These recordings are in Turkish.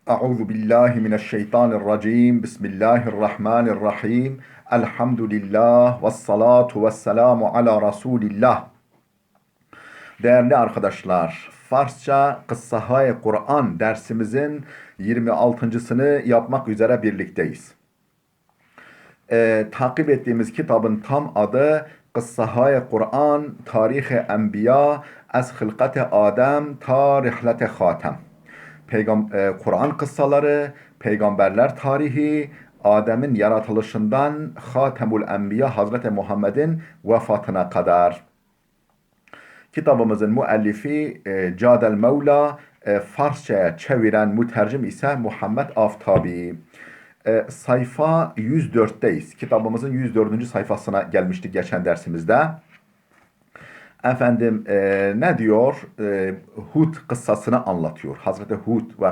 Euzu billahi mineşşeytanirracim. Bismillahirrahmanirrahim. Elhamdülillah ve salatu ve selamu ala Resulillah. Değerli arkadaşlar, Farsça Kıssahâ-i Kur'an dersimizin 26.sını yapmak üzere birlikteyiz. Takip ettiğimiz kitabın tam adı Kıssahâ-i Kur'an, Tarih-i Enbiya, Ez Hılkat-ı Adem, Ta Rihlet-i Hatem. Kur'an kıssaları, peygamberler tarihi, Adem'in yaratılışından Hatemul Enbiya Hazreti Muhammed'in vefatına kadar. Kitabımızın müellifi Cadel Mevla, Farsça'ya çeviren mütercim ise Muhammed Aftabi. Sayfa 104'teyiz. Kitabımızın 104. sayfasına gelmiştik geçen dersimizde. Efendim ne diyor? Hud kıssasını anlatıyor. Hazreti Hud ve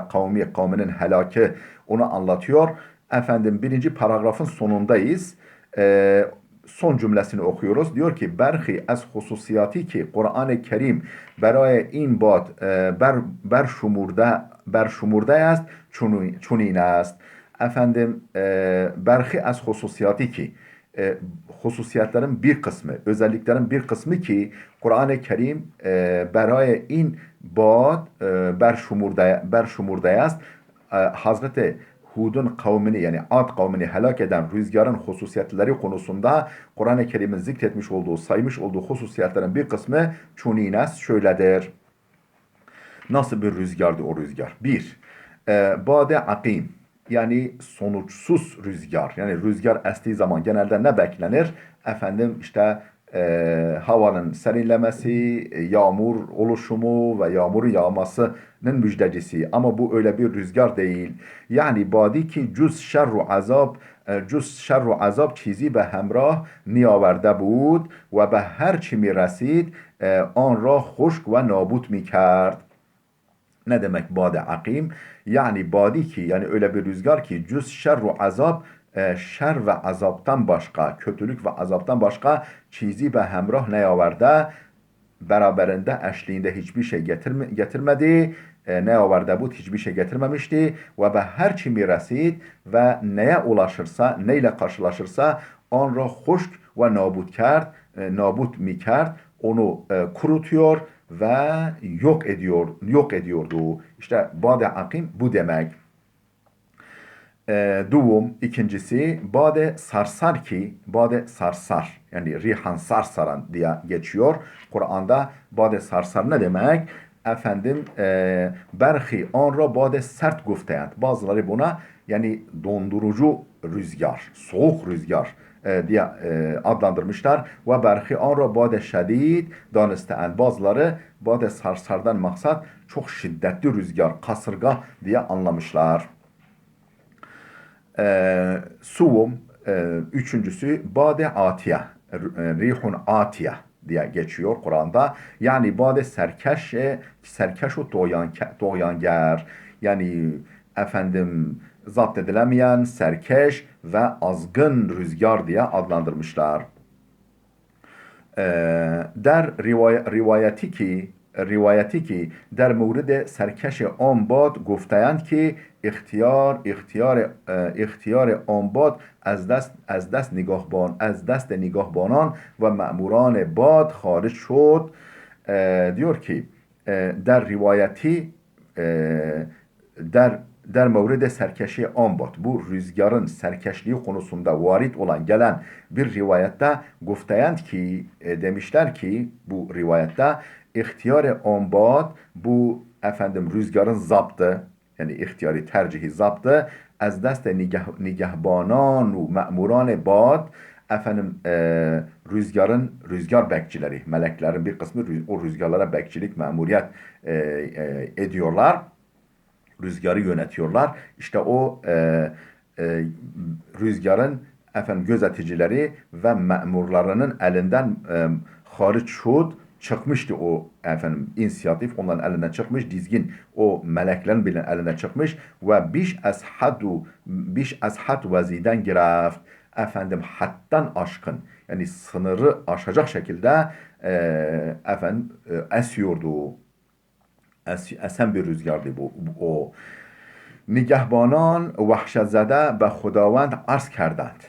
kavminin helaki onu anlatıyor. Efendim birinci paragrafın sonundayız. Son cümlesini okuyoruz. Diyor ki berhi az hususiyati ki Kur'an-ı Kerim beraya in bad berşumurda است çunin است. Efendim berhi az hususiyati ki hususiyetlerin bir kısmı, özelliklerin bir kısmı ki Kur'an-ı Kerim beraya in bad berşumurda است. Hazreti Hud'un kavmini yani Ad kavmini helak eden rüzgarın hususiyetleri konusunda Kur'an-ı Kerim'in zikretmiş olduğu, saymış olduğu hususiyetlerin bir kısmı çunines şöyledir. Nasıl bir rüzgardı o rüzgar? Bir, bade akim yani sonuçsuz rüzgar. Yani rüzgar estiği zaman genelde ne beklenir? Efendim işte havanın serinlemesi, yağmur oluşumu ve yağmurun yağmasının müjdecisi. Ama bu öyle bir rüzgar değil. Yani badi ki cüz şerru azab çizi به همراه نیاورده بود و به هر چی می رسید آن را خشک و نابود می کرد. Ne demek bade akim? Yani badi ki yani öyle bir rüzgar ki cüz şerru azab şer ve azaptan başka, kötülük ve azaptan başka çizi ve hemrah neyaverdi, beraberinde eşliğinde hiçbir şey getirmedi, neyaverdi bu hiçbir şey getirmemişti ve be her çimi resid ve neye ulaşırsa, neyle karşılaşırsa onra huşk ve nabut mi kerd, onu kurutuyor ve yok ediyordu. İşte bade akim bu demek. İkincisi bade sarsar ki bade sarsar yani rihan sarsaran diye geçiyor. Kur'an'da bade sarsar ne demek? Efendim berhi onra bade sert gufteyend. Bazıları buna yani dondurucu rüzgar, soğuk rüzgar diye adlandırmışlar. Ve berhi onra bade şedid danisteyend. Bazıları bade sarsardan maksat çok şiddetli rüzgar, kasırga diye anlamışlar. Suvum üçüncüsü bade atiye, rihun atiye diye geçiyor Kur'an'da. Yani bade serkeş o doğyanger. Yani efendim zapt edilemeyen, serkeş ve azgın rüzgar diye adlandırmışlar. در روایتی که در مورد سرکش آن باد گفتند که اختیار آن باد از دست نگهبانان و مأموران باد خارج شد. Diyor ki در روایتی der mevrid serkeşi ambat. Bu rüzgarın serkeşliği konusunda varit olan gelen bir rivayette gufteyend ki demişler ki bu rivayette ihtiyar ambat bu efendim rüzgarın zaptı yani ihtiyari tercihi zaptı az dest nigahbanan ve me'muran bad efendim rüzgar bekçileri meleklerin bir kısmı o rüzgarlara bekçilik memuriyet ediyorlar. Rüzgarı yönetiyorlar. İşte o rüzgarın efendim gözeticileri ve memurlarının elinden hariç şud çıkmıştı o efendim inisiyatif onların elinden çıkmış dizgin o meleklerin bile elinden çıkmış ve biş az had vaziden gireft efendim hattan aşkın yani sınırı aşacak şekilde efendim esiyordu. Esen bir rüzgardı o. نگهبانان وحشت زده به خداوند عرض kerdand.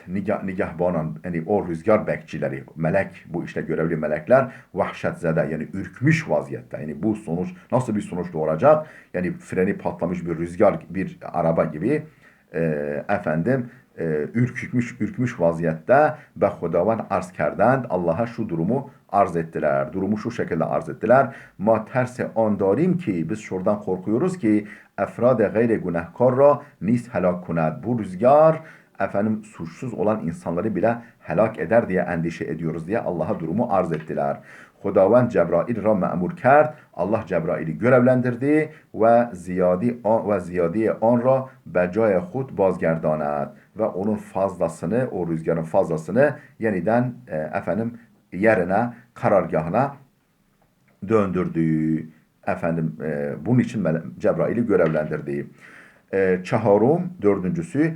Nigahbanan yani o rüzgar bekçileri, melek, bu işte görevli melekler vahşet zede yani ürkmüş vaziyette. Yani bu sonuç nasıl bir sonuç doğuracak? Yani freni patlamış bir rüzgar, bir araba gibi efendim ürkmüş vaziyette be Hudavan arz kerdend. Allah'a şu durumu arz ettiler. Durumu şu şekilde arz ettiler. Ma terse an darim ki biz şuradan korkuyoruz ki efrad gayri günahkar ra nis helak kunet. Bu rüzgar efendim suçsuz olan insanları bile helak eder diye endişe ediyoruz diye Allah'a durumu arz ettiler. Hudavand Cebrail ra memur kerd. Allah Cebrail'i görevlendirdi ve ziyadi an ra be cay khud bazgerdanet ve onun fazlasını, o rüzgarın fazlasını yeniden efendim yerine, karargahına döndürdü. Efendim bunun için Cebrail'i görevlendirdi. Çaharum, dördüncüsü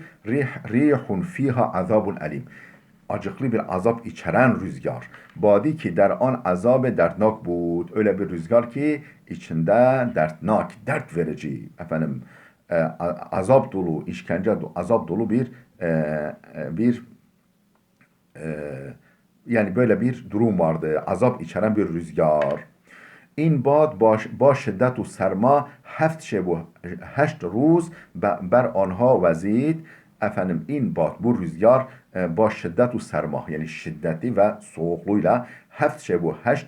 rihun fiha azabun elim. Acıklı bir azap içeren rüzgar. Badi ki der an azab derdnak bud. Öyle bir rüzgar ki içinde derdnak, dert verici, efendim azap dolu, işkence azap dolu bir yani böyle bir durum vardı. Azap içeren bir rüzgar. این باد با شدت و سرما 8 روز بر آنها وزید. Efendim in bad bu rüzgar با şiddet و serma yani şiddeti ve soğukluğuyla 7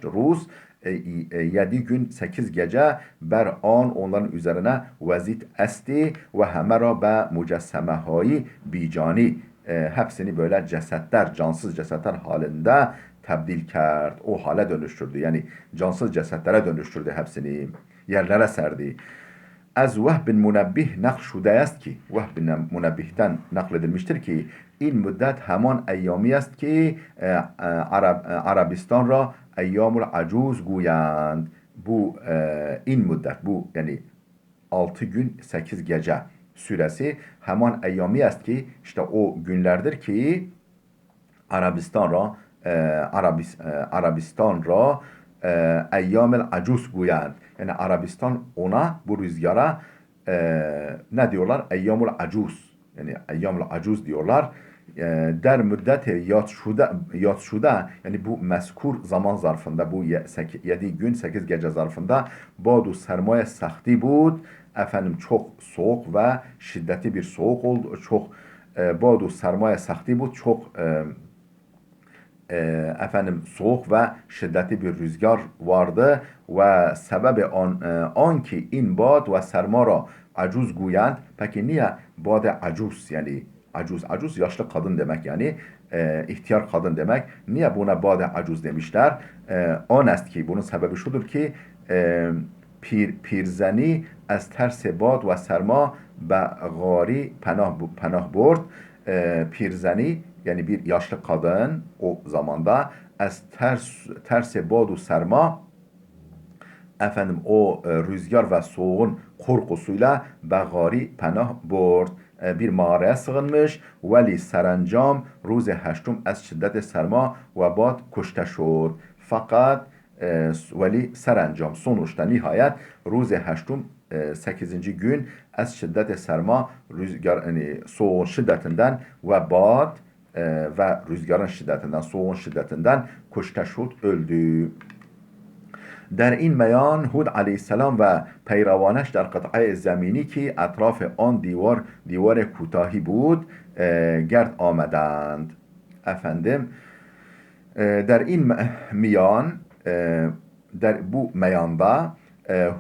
ruz 7 gün 8 gece ber an onların üzerine vezit esti ve hemera be mücessemehayı bicani hepsini böyle cesetler, cansız cesetler halinde tebdil kerd. O hale dönüştürdü. Yani cansız cesetlere dönüştürdü hepsini. Yerlere serdi. Ez Vehb bin Munebbih nakl şude est ki, Vehb bin Munebbih'ten nakledilmiştir ki, این müddet hemen eyyami است ki Arabistan ra eyyamul acuz guyand. Bu in müddet, bu yani 6 gün 8 gece süresi hemen eyyami est ki işte o günlerdir ki Arabistan ra Arabistan ra eyyamel acus guyand. Yani Arabistan ona bu rüzgara ne diyorlar? Eyyamul acus. Yani eyyamul acus diyorlar. Der müddeti yat şuda yani bu mezkur zaman zarfında bu 7 gün 8 gece zarfında badu sermaye sahti bud. Efendim çok soğuk ve şiddetli bir soğuk oldu. Çok badu sermaye sahti bud. Çok efendim soğuk ve şiddetli bir rüzgar vardı ve sebebi an ki in bad ve sermara acuz guyand. Peki niye bad acuz yani acuz yaşlı kadın demek yani ihtiyar kadın demek. Niye buna bad acuz demişler? On est ki bunun sebebi şudur ki پیرزنی از ترس باد و سرما به غاری پناه برد. Pirzeni yani bir yaşlı kadın o zamanda az ters bad و serma efendim o rüzgar ve soğuğun korkusuyla به غاری پناه برد. Bir mağaraya sığınmış. Veli serencam روز هشتم از شدت سرما و باد کشته شد. Fakat veli serencam sonuçta nihayet ruze heştum 8. gün es şiddet serma rüzgar yani soğuğun şiddetinden ve bad ve rüzgarın şiddetinden soğuğun şiddetinden kuşte şud öldü. در این میان هود علیه السلام و پیروانش در قطعه زمینی که اطراف آن دیوار کوتاهی بود گرد آمدند. Efendim در این میان bu meyanda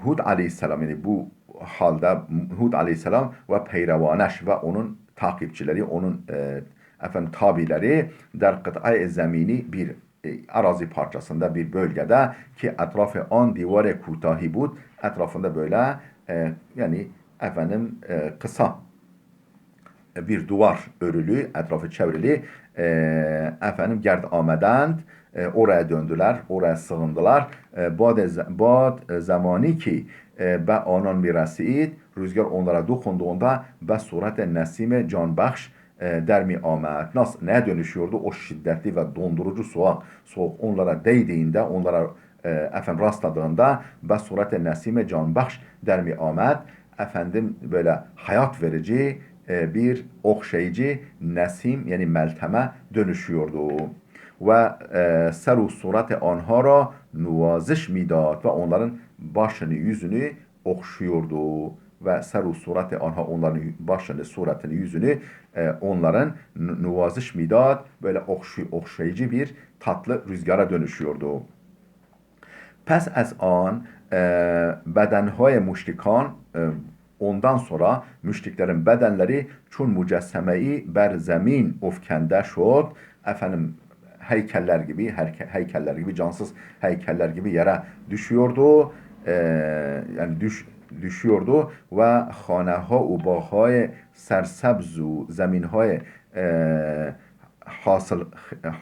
Hud aleyhisselam yani bu halde Hud aleyhisselam ve peyrevaneş ve onun takipçileri, onun efendim tabileri der kıt'ay zemini bir arazi parçasında bir bölgede ki etrafı an divar kutahi bud etrafında böyle yani efendim kısa bir duvar örülü, etrafı çevrili efendim gerd amedend oraya döndüler, oraya sığındılar. Bad zamani ki be anan mirasiyid rüzgar onlara dokunduğunda be suret nesime canbakş der mi amet. Nasıl, neye dönüşüyordu? O şiddetli ve dondurucu soğuk onlara değdiğinde, onlara efendim rastladığında be suret nesime canbakş der mi amet. efendim böyle hayat verici bir okşayıcı nesim yani melteme dönüşüyordu. Ve ser surat anha ra nuvazış midad ve onların başını yüzünü okşuyordu ve ser surat anha onların başını suratını yüzünü onların nuvazış midad böyle okşayıcı bir tatlı rüzgara dönüşüyordu. Pes az an bedenهای müşrikan ondan sonra müşriklerin bedenleri çun mücessemeyi ber zemin ufkende şod efendim heykeller gibi heykeller gibi cansız heykeller gibi yere düşüyordu yani düşüyordu ve haneha u bağهای سرسبز و زمینهای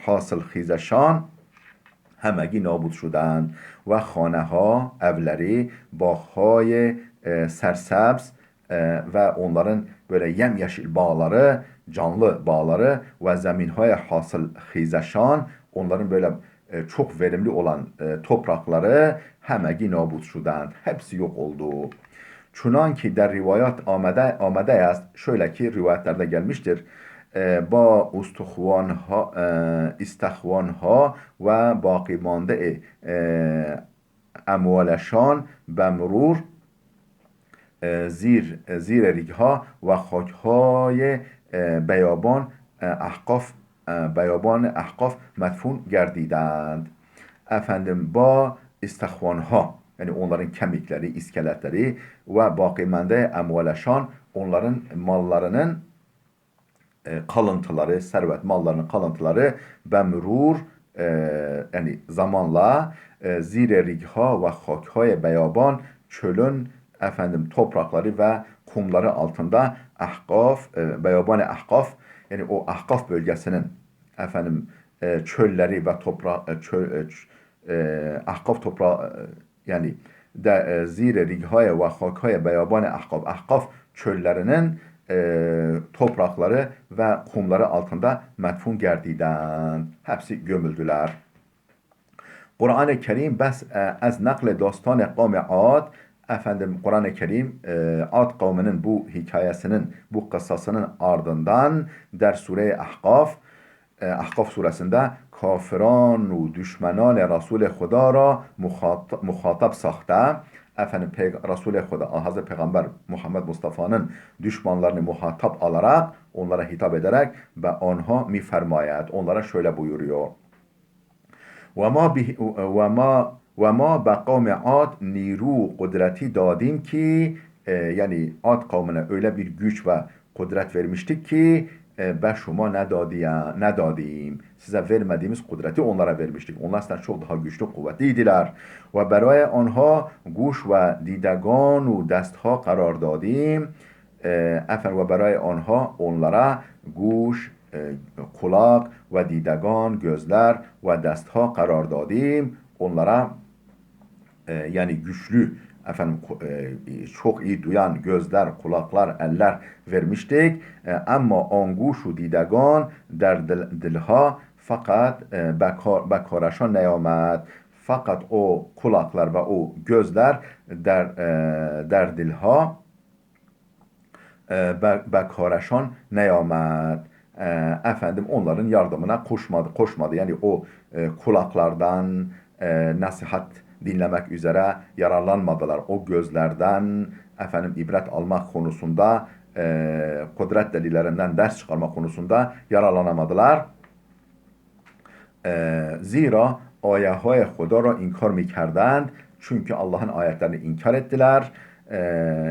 حاصل خیزشان همگی نابود شدند و خانه ها evleri باغهای سرسبز ve onların böyle yemyeşil bağları, canlı bağları ve zeminhay hasıl hizeşan onların böyle çok verimli olan toprakları همگی نابود شدند. Hepsi yok oldu. Çunan ki der rivayet amade است. Şöyle ki rivayetlerde gelmiştir. با استخوانها و باقی مانده اموالشان به مرور زیر ریگها و خاکهای بیابان احقاف مدفون گردیدند. Efendim با istihvanha yani onların kemikleri, iskeletleri ve bakimende emvaleşan onların mallarının kalıntıları, servet mallarının kalıntıları bemrur yani zamanla zire righa ve hakhay beyaban çölün efendim toprakları ve kumları altında ahkaf, beyaban ahkaf yani o ahkaf bölgesinin efendim çölleri ve ahkaf toprağı yani de zire righa ve hakhay beyaban ahkaf çöllerinin toprakları ve kumları altında medfun gerdiden hepsi gömüldüler. Kur'an-ı Kerim bes az nakle dostan kavmi Ad efendim Kur'an-ı Kerim Ad kavminin bu hikayesinin bu kıssasının ardından der sure Ahkaf suresinde kafiran و düşmenan Resul Huda را muhatap saxte efendim Resul-i Huda Hazreti Peygamber Muhammed Mustafa'nın düşmanlarını muhatap alarak onlara hitap ederek ve onha mifermayet onlara şöyle buyuruyor. ve ma be kavmi Ad niru kudreti dadim ki yani Ad kavmine öyle bir güç ve kudret vermiştik ki به şuma nedadim. Size vermediğimiz kudreti onlara vermiştik. Onlar sizden çok daha güçlü, kuvvetliydiler. Ve برای آنها گوش و دیدگان و دستها قرار دادیم. Efendim ve برای آنها onlara گوش, kulak ve دیدگان, gözler ve destha karar dadim. Onlara yani güçlü efendim çok iyi duyan gözler, kulaklar, eller vermiştik. Ama anguşu didegan der dilha fakat bekarşan نیامد. Fakat o kulaklar ve o gözler der dilha bekarşan نیامد. Efendim onların yardımına koşmadı. Yani o kulaklardan nasihat dinlemek üzere yararlanmadılar. O gözlerden efendim ibret almak konusunda kudret delillerinden ders çıkarma konusunda yararlanamadılar. Zira ayetهای خدا را inkar میکردند. Çünkü Allah'ın ayetlerini inkar ettiler.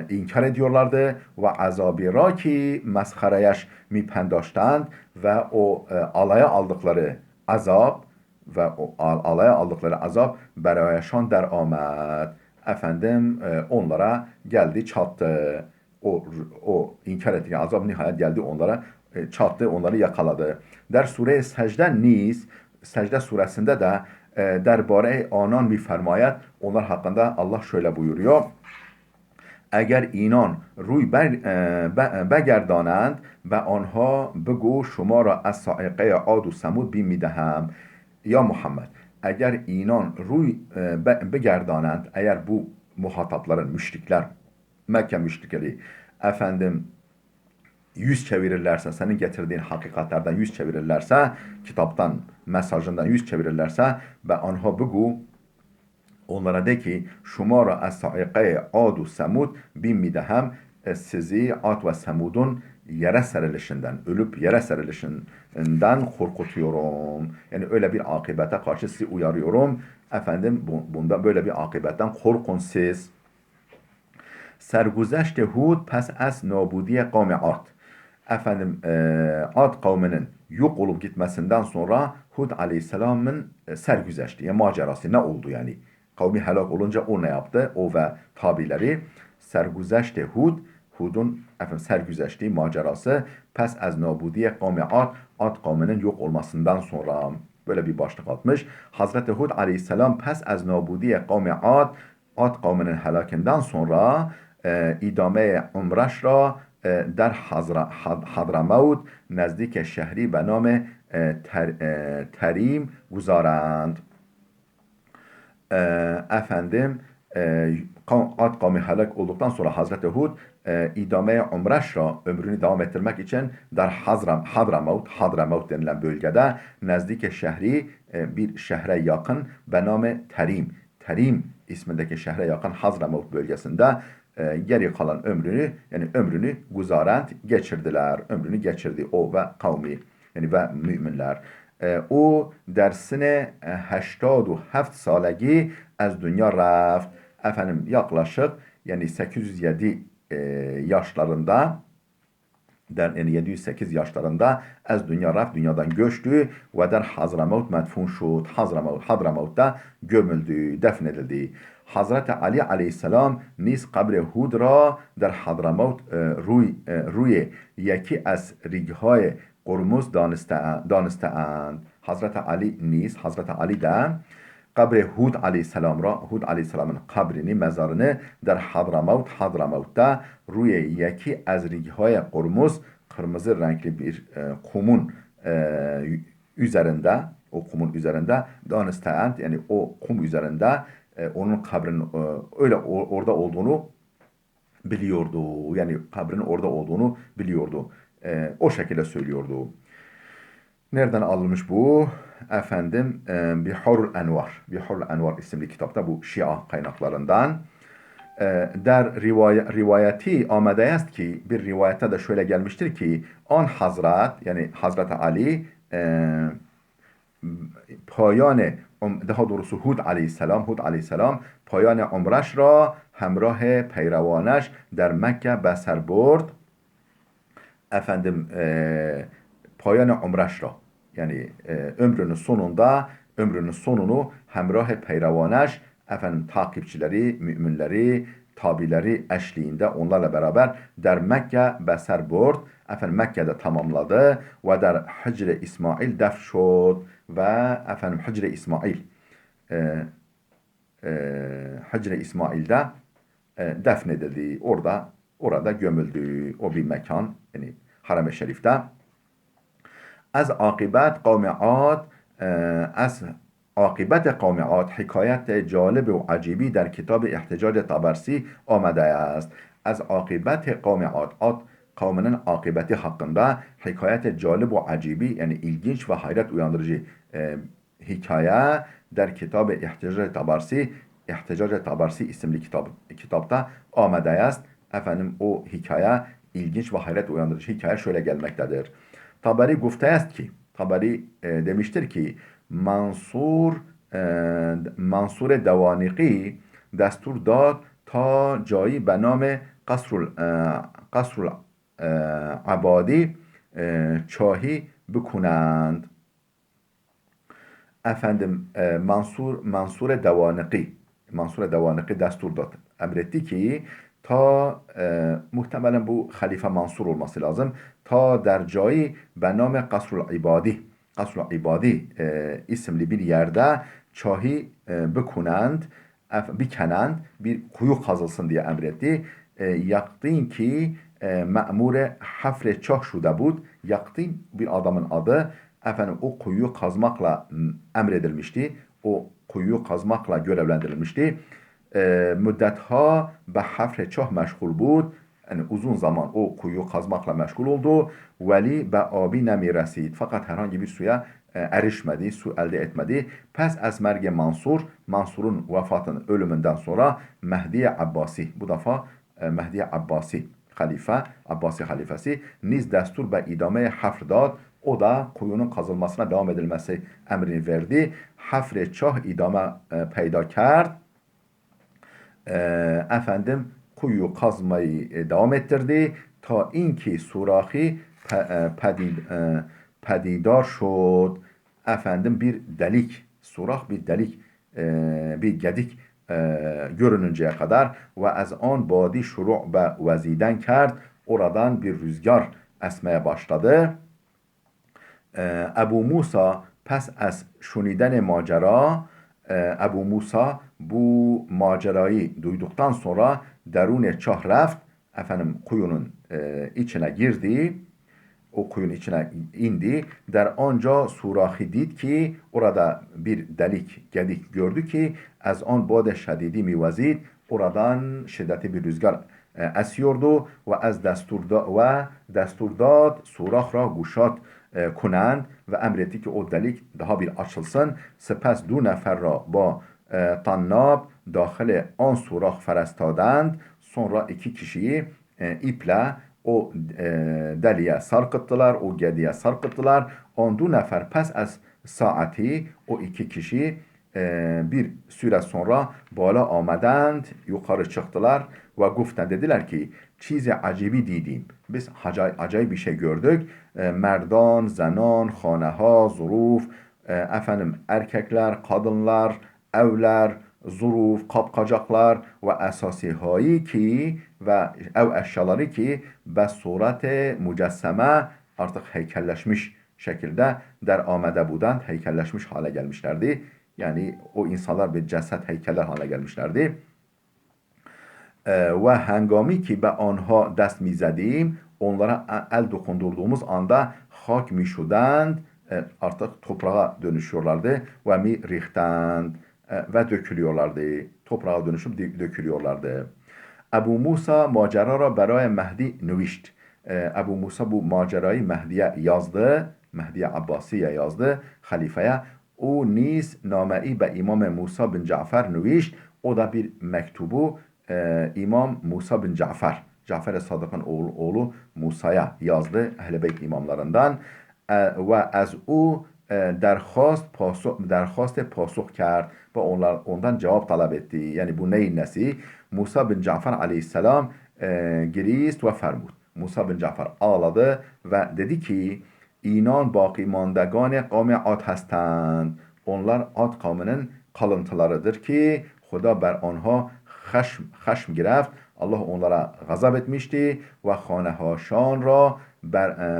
inkar ediyorlardı ve azabı ra ki meshareyeş mipendاشتند ve o alaya aldıkları azap ve o alaya aldıkları azap berayşan der amad. Efendim onlara geldi çattı. O inkar ettiği azap nihayet geldi onlara çattı, onları yakaladı. Der sure secde niz secde suresinde de derbare anan mifermayet onlar hakkında Allah şöyle buyuruyor. اگر اینان روی بگردانند و آنها بگو شما را از صاعقه عاد و ثمود بیم میدهم یا محمد eğer inan روی بگردانند eğer bu muhatapların müşrikler Mekke müşrikleri efendim yüz çevirirlerse, senin getirdiğin hakikatlerden yüz çevirirlerse, kitaptan, mesajından yüz çevirirlerse ve anha begu, onlara de ki şuma ra az sa'iqe Ad ve Semud bilmidem sizi Ad ve Semud'un yere serilişinden, ölüp yere serilişinden korkutuyorum. Yani öyle bir akıbete karşı sizi uyarıyorum. Efendim bundan böyle bir akıbetten korkun siz. Sergüzeşt Hud pes az nabudi kavmi Ad. Efendim Ad kavminin yok olup gitmesinden sonra Hud aleyhisselamın sergüzeşti, yani macerası ne oldu yani? Kavmi helak olunca o ne yaptı? O ve tabileri sergüzeşt Hud, Hud'un efendim sergüzeştiği macerası pes az nabudiye kavmi Ad, Ad kavminin yok olmasından sonra böyle bir başlık atmış. Hazreti Hud aleyhisselam pes az nabudiye kavmi Ad, Ad kavminin helakinden sonra idame umreş را در حضرموت نزدیک شهری به نام تریم گذارند. Efendim Ad kavmi helak olduktan sonra Hazreti Hud idame umreş ra, ömrünü devam ettirmek için der Hadramavt denilen bölgede nezdike şehri, bir şehre yakın be name Terim ismindeki şehre yakın Hadramavt bölgesinde geri kalan ömrünü, yani ömrünü guzarent geçirdiler. Ömrünü geçirdi o ve kavmi, yani ve müminler. او در سن 87 سالگی از دنیا رفت. Efendim yaklaşık yani 807 yaşlarında, yani 708 yaşlarında az dünya raf, dünyadan göçtü ve der Hazramavt medfun şud. Hadramavt'ta gömüldü, defnedildi. Hazreti Ali aleyhisselam نیز قبر هود را در حضرموت روی یکی از ریگهای قرمز دانسته‌اند. Hazreti Ali نیز Hazreti Ali de قبر Hud aleyhisselam را, Hud aleyhisselamın kabrini, mezarını der Hadramavt'ta روی یکی از ریگهای قرمز, kırmızı renkli bir kumun üzerinde, o kumun üzerinde danistehend, yani o kum üzerinde onun kabrinin öyle orada olduğunu biliyordu. Yani kabrinin orada olduğunu biliyordu. O şekilde söylüyordu. Nereden alınmış bu? Efendim Biharul Envar. Biharul Envar isimli kitapta, bu Şia kaynaklarından. Der rivayeti amade است ki, bir rivayette de şöyle gelmiştir ki an Hazret, yani Hazreti Ali پایان daha doğrusu Hud aleyhisselam پایان عمرش را همراه پیروانش در مکه به سر برد. Efendim پایان عمرش را, yani ömrünün sonunu hemrah peyrevaneş, efendim takipçileri, müminleri, tabileri eşliğinde onlarla beraber der Mekke beser burd, efendim Mekke'de tamamladı ve der Hicre İsmail def şod ve efendim Hicre İsmail'de defnedildi. Orada gömüldü. O bir mekan, yani Harem-i Şerif'te. از عاقبت قوم عاد از عاقبت قوم عاد حکایت جالب و عجیبی در کتاب احتجاج طبرسی آمده است. از عاقبت قوم عاد kavminin akıbeti hakkında hikayet calib ve acibi, yani ilginç ve hayret uyandırıcı hikaye der kitabı İhticac Tabarsi isimli kitapta amade است. Efendim o hikaye, ilginç ve hayret uyandırıcı hikaye şöyle gelmektedir. Tabari gufte است ki, Tabari demiştir ki Mansur Devaniki destur dad ta جایی به نام قصر عبادی چاهی بکنند. Efendim Mansur Devaniki destur dad, emretti ki ta muhtemelen bu Halife Mansur olması lazım. Ta der cayı be name Kasrul İbadi isimli bir yerde çahi bikenend, bir kuyu kazılsın diye emretti. Yaktin ki memure hafre çah şude bud. Yaktin bir adamın adı, efendim o kuyuyu kazmakla emredilmişti. O kuyuyu kazmakla görevlendirilmişti. müddetha به حفر چاه مشغول بود. Yani uzun zaman o kuyu kazmakla meşgul oldu. Veli be abi nemi resid. Fakat herhangi bir suya erişmedi, su elde etmedi. Pes az merge Mansur, Mansur'un vefatının ölümünden sonra Mehdi Abbasi, bu defa Mehdi Abbasi halife, Abbasi halifesi niz destur be idame hafr dad. O da kuyunun kazılmasına devam edilmesi emrini verdi. Hafre çah idame peyda kerd. Efendim kuyu kazmayı devam ettirdi ta inki surahi pedidar şod. Efendim bir delik, surah bir delik, bir gedik görününceye kadar ve az an badi şuru' be veziden kerd. Oradan bir rüzgar esmeye başladı. Ebu Musa pes az şuniden macera, Ebu Musa bu macerayı duyduktan sonra derune çah reft, efendim kuyunun içine girdi, o kuyunun içine indi. Der anca surahi did ki orada bir delik gedik gördü ki az an bade şedidi mivazid, oradan şiddetli bir rüzgar esiyordu ve az desturdad surah ra guşat کنند و emretti ki o delik daha bir açılsın. Sepes دو نفر را با طناب داخل آن سوراخ فرستادند. Sonra iki kişiyi iple o deliğe sarkıttılar, o gediye sarkıttılar. On du nefer pes az saati, o iki kişi bir süre sonra bala آمدند, yukarı çıktılar ve guften dediler ki çizi acibi didim. Biz acayip bir şey gördük. Merdan, zenan, haneha, zuruf, efendim erkekler, kadınlar, evler, zuruf, kapkacaklar ve esasihayı ki ve ev eşyaları ki be suret mücesseme artık heykelleşmiş şekilde der amede budand, heykelleşmiş hale gelmişlerdi. Yani o insanlar bir ceset heykeller haline gelmişlerdi. Ve hengami ki be anha dest mizedیم, onlara el dokundurduğumuz anda hak mi şudand, artık toprağa dönüşüyorlardı ve mi rihtand, ve dökülüyorlardı. Toprağa dönüşüp dökülüyorlardı. Ebu Musa macera ra beraya Mehdi nüvişt. Ebu Musa bu macerayı Mehdi'ye yazdı. Mehdi'ye Abbasi'ye yazdı. Halifeye. O niz nameyi be İmam Musa bin Cafer nüvişt. O da bir mektubu İmam Musa bin Cafer, Cafer-i Sadık'ın oğlu Musa'ya yazdı, Ehl-i Beyt imamlarından. Ve az o derhast pasuk kerd ve ondan cevap talep etti. Yani bu neyin nesi? Musa bin Cafer aleyhisselam girist ve fermud. Musa bin Cafer ağladı ve dedi ki inan baki mandagane kavmi Ad hastند. Onlar Ad kavminin kalıntılarıdır ki Huda ber onha خشم گرفت. Allah onlara gazap etmişti ve hanehaşan ra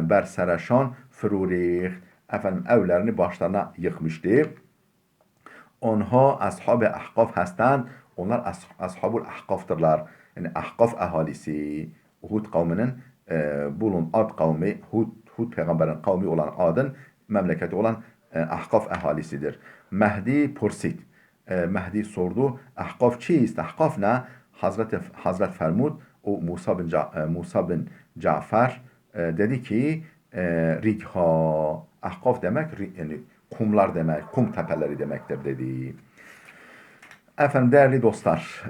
ber serşan فرو ریخت. Efendim evlerini başlarına yıkmıştı. Onha ashab-ı ahkaf hastند. Onlar ashab-ül ahkaftırlar. Yani ahkaf ahalisi. Hud kavminin bulun Ad kavmi, Hud peygamberin kavmi olan Ad'ın memleketi olan ahkaf ahalisidir. Mehdi pursit. Mehdi sordu. Ahkaf çiist? Ahkaf ne? Hazret Fermud o Musa bin Cafer dedi ki righa. Ahkaf demek yani kumlar demek, kum tepeleri demektir dedi. Efendim değerli dostlar,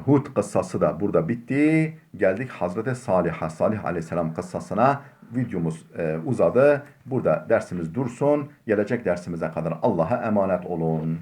Hud kıssası da burada bitti. Geldik Hazreti Salih Aleyhisselam kıssasına. Videomuz uzadı. Burada dersimiz dursun. Gelecek dersimize kadar Allah'a emanet olun.